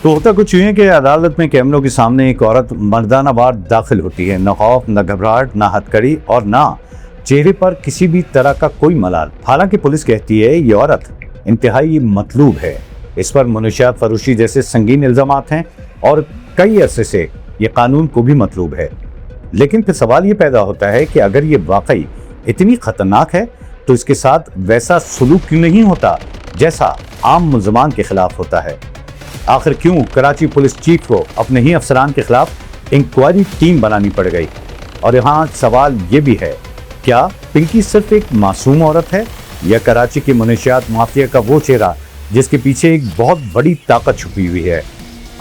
तो होता कुछ यूं है कि अदालत में कैमरों के सामने एक औरत मर्दाना वार दाखिल होती है। न खौफ, न घबराहट, न हथकड़ी और न चेहरे पर किसी भी तरह का कोई मलाल। हालांकि पुलिस कहती है ये औरत इंतहाई मतलूब है, इस पर मनुष्यात फरोशी जैसे संगीन इल्जामात हैं और कई अरसे से ये कानून को भी मतलूब है। लेकिन फिर सवाल ये पैदा होता है कि अगर ये वाकई इतनी खतरनाक है तो इसके साथ वैसा सुलूक क्यों नहीं होता जैसा आम मुल्ज़मान के खिलाफ होता है। आखिर क्यों कराची पुलिस चीफ को अपने ही अफसरान के खिलाफ इंक्वायरी टीम बनानी पड़ गई। और यहाँ सवाल ये भी है, क्या पिंकी सिर्फ एक मासूम औरत है या कराची की मनशियात माफिया का वो चेहरा जिसके पीछे एक बहुत बड़ी ताकत छुपी हुई है।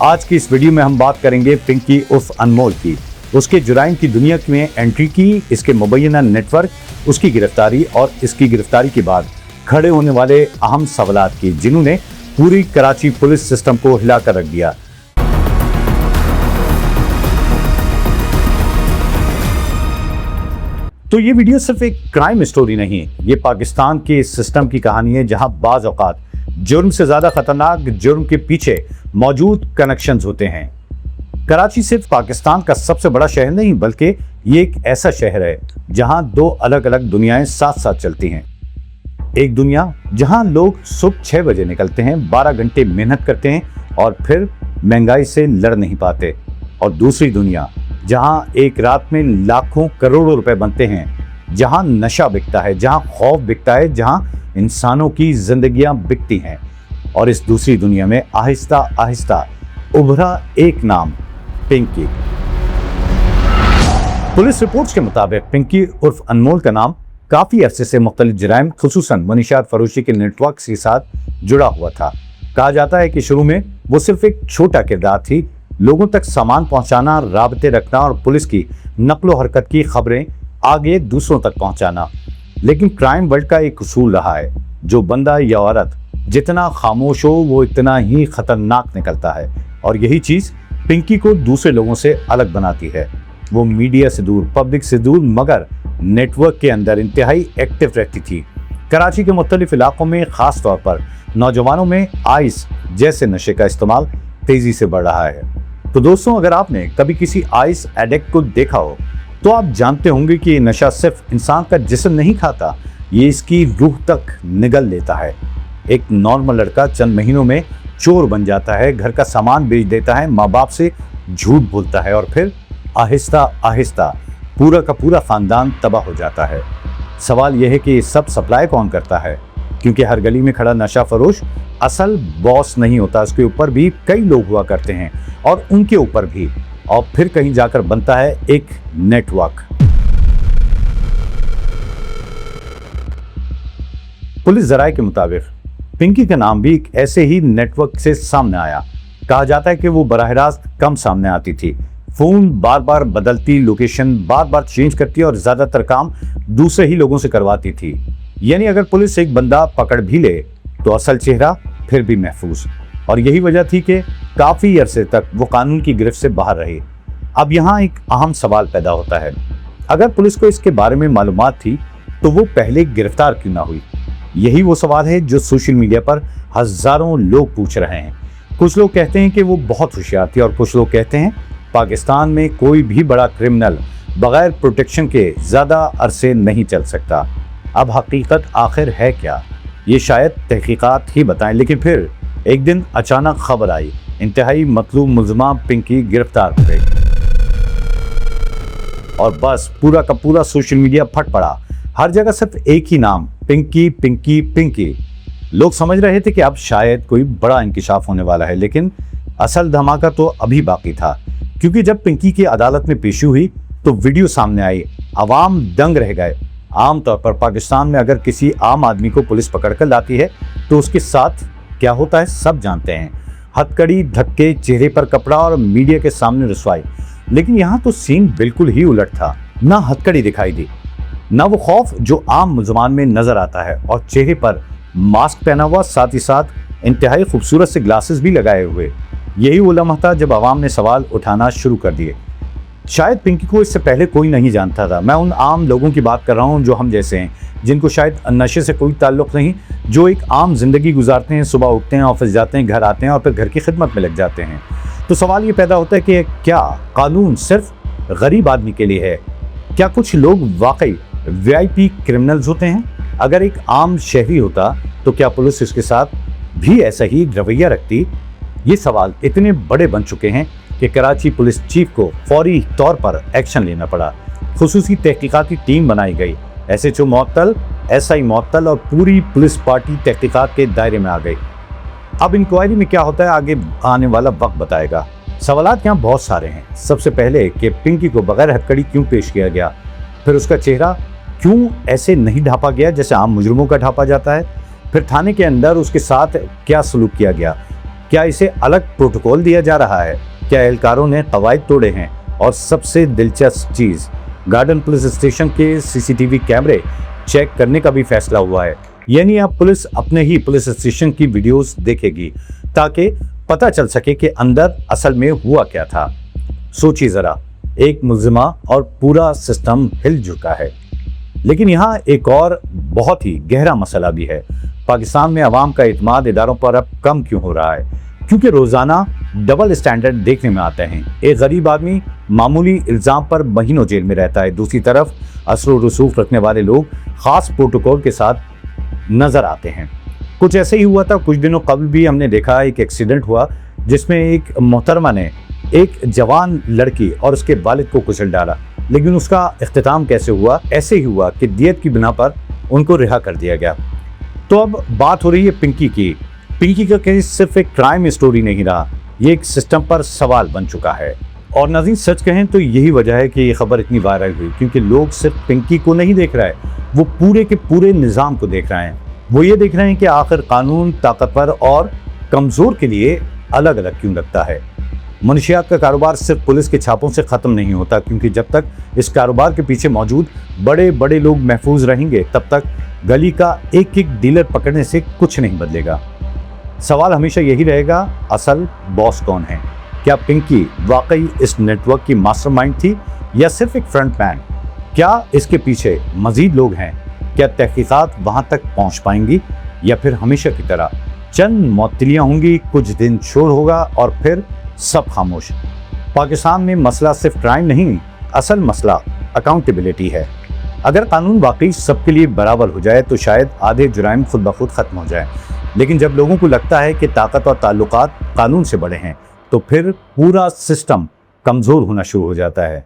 आज की इस वीडियो में हम बात करेंगे पिंकी उर्फ अनमोल की, उसके जुराइम की दुनिया में एंट्री की, इसके मुबैना नेटवर्क, उसकी गिरफ्तारी और इसकी गिरफ्तारी के बाद खड़े होने वाले अहम सवालात की, जिन्होंने पूरी कराची पुलिस सिस्टम को हिलाकर रख दिया। तो ये वीडियो सिर्फ एक क्राइम स्टोरी नहीं, ये पाकिस्तान के सिस्टम की कहानी है जहां बाज औकात जुर्म से ज्यादा खतरनाक जुर्म के पीछे मौजूद कनेक्शंस होते हैं। कराची सिर्फ पाकिस्तान का सबसे बड़ा शहर नहीं, बल्कि ये एक ऐसा शहर है जहां दो अलग अलग दुनियाएं साथ साथ चलती हैं। एक दुनिया जहां लोग सुबह 6 बजे निकलते हैं, 12 घंटे मेहनत करते हैं और फिर महंगाई से लड़ नहीं पाते, और दूसरी दुनिया जहां एक रात में लाखों करोड़ों रुपए बनते हैं, जहां नशा बिकता है, जहां खौफ बिकता है, जहां इंसानों की जिंदगियां बिकती हैं। और इस दूसरी दुनिया में आहिस्ता आहिस्ता उभरा एक नाम, पिंकी। पुलिस रिपोर्ट्स के मुताबिक पिंकी उर्फ अनमोल का नाम काफी अरसे से मुख्तलिफ जराइम, खुसूसन मनीषात फरोशी के नेटवर्क के साथ जुड़ा हुआ था। कहा जाता है कि शुरू में वो सिर्फ एक छोटा किरदार थी, लोगों तक सामान पहुंचाना, राबते रखना और पुलिस की नकलो हरकत की खबरें आगे दूसरों तक पहुंचाना। लेकिन क्राइम वर्ल्ड का एक उसूल रहा है, जो बंदा या औरत जितना खामोश हो वो इतना ही खतरनाक निकलता है। और यही चीज पिंकी को दूसरे लोगों से अलग बनाती है। वो मीडिया से दूर, पब्लिक से दूर, मगर नेटवर्क के अंदर इंतहाई एक्टिव रहती थी। कराची के मुख्तलिफ इलाकों में, खास तौर पर नौजवानों में आइस जैसे नशे का इस्तेमाल तेजी से बढ़ रहा है। तो दोस्तों, अगर आपने कभी किसी आइस एडिक्ट को देखा हो तो आप जानते होंगे कि ये नशा सिर्फ इंसान का जिस्म नहीं खाता, ये इसकी रूह तक निगल लेता है। एक नॉर्मल लड़का चंद महीनों में चोर बन जाता है, घर का सामान बेच देता है, माँ बाप से झूठ बोलता है और फिर आहिस्ता आहिस्ता पूरा का पूरा खानदान तबाह हो जाता है। सवाल यह है कि ये सब सप्लाई कौन करता है, क्योंकि हर गली में खड़ा नशा फरोश असल बॉस नहीं होता, उसके ऊपर भी कई लोग हुआ करते हैं और उनके ऊपर भी, और फिर कहीं जाकर बनता है एक नेटवर्क। पुलिस जराये के मुताबिक पिंकी का नाम भी एक ऐसे ही नेटवर्क से सामने आया। कहा जाता है कि वो बराह रास्त कम सामने आती थी, फोन बार बार बदलती, लोकेशन बार बार चेंज करती और ज्यादातर काम दूसरे ही लोगों से करवाती थी। यानी अगर पुलिस एक बंदा पकड़ भी ले तो असल चेहरा फिर भी महफूज। और यही वजह थी कि काफी अरसे तक वो कानून की गिरफ्त से बाहर रही। अब यहाँ एक अहम सवाल पैदा होता है, अगर पुलिस को इसके बारे में मालूमात थी तो वो पहले गिरफ्तार क्यों ना हुई। यही वो सवाल है जो सोशल मीडिया पर हजारों लोग पूछ रहे हैं। कुछ लोग कहते हैं कि वो बहुत होशियार थी और कुछ लोग कहते हैं पाकिस्तान में कोई भी बड़ा क्रिमिनल बगैर प्रोटेक्शन के ज्यादा अरसे नहीं चल सकता। अब हकीकत आखिर है क्या, ये शायद तहकीकात ही बताएं। लेकिन फिर एक दिन अचानक खबर आई, इंतहाई मतलूब मुल्ज़िमा पिंकी गिरफ्तार हो गई और बस पूरा का पूरा सोशल मीडिया फट पड़ा। हर जगह सिर्फ एक ही नाम, पिंकी पिंकी पिंकी। लोग समझ रहे थे कि अब शायद कोई बड़ा इंकिशाफ होने वाला है, लेकिन असल धमाका तो अभी बाकी था। क्योंकि जब पिंकी की अदालत में पेशी हुई तो वीडियो सामने आई, अवाम दंग रह गए। आमतौर पर पाकिस्तान में अगर किसी आम आदमी को पुलिस पकड़कर लाती है तो उसके साथ क्या होता है सब जानते हैं, हथकड़ी, धक्के, चेहरे पर कपड़ा और मीडिया के सामने रुसवाई। लेकिन यहाँ तो सीन बिल्कुल ही उलट था। ना हथकड़ी दिखाई दी, ना वो खौफ जो आम मुल्ज़मान में नजर आता है, और चेहरे पर मास्क पहना हुआ, साथ ही साथ इंतहाई खूबसूरत से ग्लासेस भी लगाए हुए। यही वो लम्हा था जब आवाम ने सवाल उठाना शुरू कर दिए। शायद पिंकी को इससे पहले कोई नहीं जानता था। मैं उन आम लोगों की बात कर रहा हूँ जो हम जैसे हैं, जिनको शायद नशे से कोई ताल्लुक नहीं, जो एक आम जिंदगी गुजारते हैं, सुबह उठते हैं, ऑफिस जाते हैं, घर आते हैं और फिर घर की खिदमत में लग जाते हैं। तो सवाल ये पैदा होता है कि क्या कानून सिर्फ गरीब आदमी के लिए है? क्या कुछ लोग वाकई VIP क्रिमिनल्स होते हैं? अगर एक आम शहरी होता तो क्या पुलिस इसके साथ भी ऐसा ही रवैया रखती? ये सवाल इतने बड़े बन चुके हैं कि कराची पुलिस चीफ को फौरी तौर पर एक्शन लेना पड़ा। खुसूसी तहकीकाती टीम बनाई गई। SHO मुअत्तल, SI मुअत्तल और पूरी पुलिस पार्टी तहकीकात के दायरे में आ गई। अब इंक्वायरी में क्या होता है आगे आने वाला वक्त बताएगा। सवालात यहाँ बहुत सारे हैं। सबसे पहले कि पिंकी को बगैर हथकड़ी क्यों पेश किया गया, फिर उसका चेहरा क्यों ऐसे नहीं ढांपा गया जैसे आम मुजरिमों का ढांपा जाता है, फिर थाने के अंदर उसके साथ क्या सलूक किया गया, क्या इसे अलग प्रोटोकॉल दिया जा रहा है, क्या एहलकारों ने कवायद तोड़े हैं, और सबसे दिलचस्प चीज गार्डन पुलिस स्टेशन के CCTV कैमरे चेक करने का भी फैसला हुआ है। यानी अब पुलिस अपने ही पुलिस स्टेशन की वीडियोस देखेगी ताकि पता चल सके कि अंदर असल में हुआ क्या था। सोचिए जरा, एक मुलजिमा और पूरा सिस्टम हिल चुका है। लेकिन यहाँ एक और बहुत ही गहरा मसला भी है। पाकिस्तान में अवाम का इत्मीनान इदारों पर अब कम क्यों हो रहा है? क्योंकि रोजाना डबल स्टैंडर्ड देखने में आते हैं। एक गरीब आदमी मामूली इल्जाम पर महीनों जेल में रहता है, दूसरी तरफ असर रसूख रखने वाले लोग खास प्रोटोकॉल के साथ नजर आते हैं। कुछ ऐसे ही हुआ था कुछ दिनों कबल भी। हमने देखा एक एक्सीडेंट हुआ जिसमें एक मोहतरमा ने एक जवान लड़की और उसके वालिद को कुचल डाला, लेकिन उसका इख्तिताम कैसे हुआ? ऐसे ही हुआ कि दियत की बिना पर उनको रिहा कर दिया गया। तो अब बात हो रही है पिंकी की। पिंकी का केस सिर्फ एक क्राइम स्टोरी नहीं रहा, ये एक सिस्टम पर सवाल बन चुका है। और नाज़रीन, सच कहें तो यही वजह है कि ये खबर इतनी वायरल हुई, क्योंकि लोग सिर्फ पिंकी को नहीं देख रहे हैं, वो पूरे के पूरे निज़ाम को देख रहे हैं। वो ये देख रहे हैं कि आखिर कानून ताकतवर और कमज़ोर के लिए अलग अलग क्यों लगता है। मनशियात का कारोबार सिर्फ पुलिस के छापों से ख़त्म नहीं होता, क्योंकि जब तक इस कारोबार के पीछे मौजूद बड़े बड़े लोग महफूज रहेंगे तब तक गली का एक एक डीलर पकड़ने से कुछ नहीं बदलेगा। सवाल हमेशा यही रहेगा, असल बॉस कौन है? क्या पिंकी वाकई इस नेटवर्क की मास्टरमाइंड थी या सिर्फ एक फ्रंटमैन? क्या इसके पीछे मजीद लोग हैं? क्या तहकीकात वहां तक पहुंच पाएंगी या फिर हमेशा की तरह चंद मुअत्तलियां होंगी, कुछ दिन शोर होगा और फिर सब खामोश? पाकिस्तान में मसला सिर्फ क्राइम नहीं, असल मसला अकाउंटेबिलिटी है। अगर कानून वाकई सबके लिए बराबर हो जाए तो शायद आधे जुराइम खुद ब खुद खत्म हो जाए। लेकिन जब लोगों को लगता है कि ताकत और ताल्लुकात कानून से बड़े हैं तो फिर पूरा सिस्टम कमज़ोर होना शुरू हो जाता है।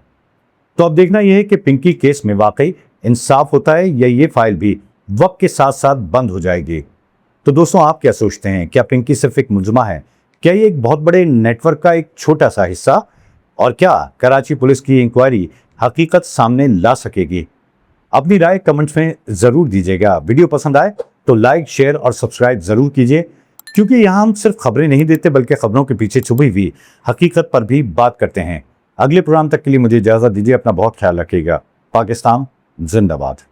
तो अब देखना यह है कि पिंकी केस में वाकई इंसाफ होता है या ये फाइल भी वक्त के साथ साथ बंद हो जाएगी। तो दोस्तों, आप क्या सोचते हैं? क्या पिंकी सिर्फ एक मुलजिमा है? क्या ये एक बहुत बड़े नेटवर्क का एक छोटा सा हिस्सा? और क्या कराची पुलिस की इंक्वायरी हकीकत सामने ला सकेगी? अपनी राय कमेंट्स में ज़रूर दीजिएगा। वीडियो पसंद आए तो लाइक, शेयर और सब्सक्राइब ज़रूर कीजिए, क्योंकि यहाँ हम सिर्फ खबरें नहीं देते बल्कि खबरों के पीछे छुपी हुई हकीकत पर भी बात करते हैं। अगले प्रोग्राम तक के लिए मुझे इजाज़त दीजिए। अपना बहुत ख्याल रखिएगा। पाकिस्तान जिंदाबाद।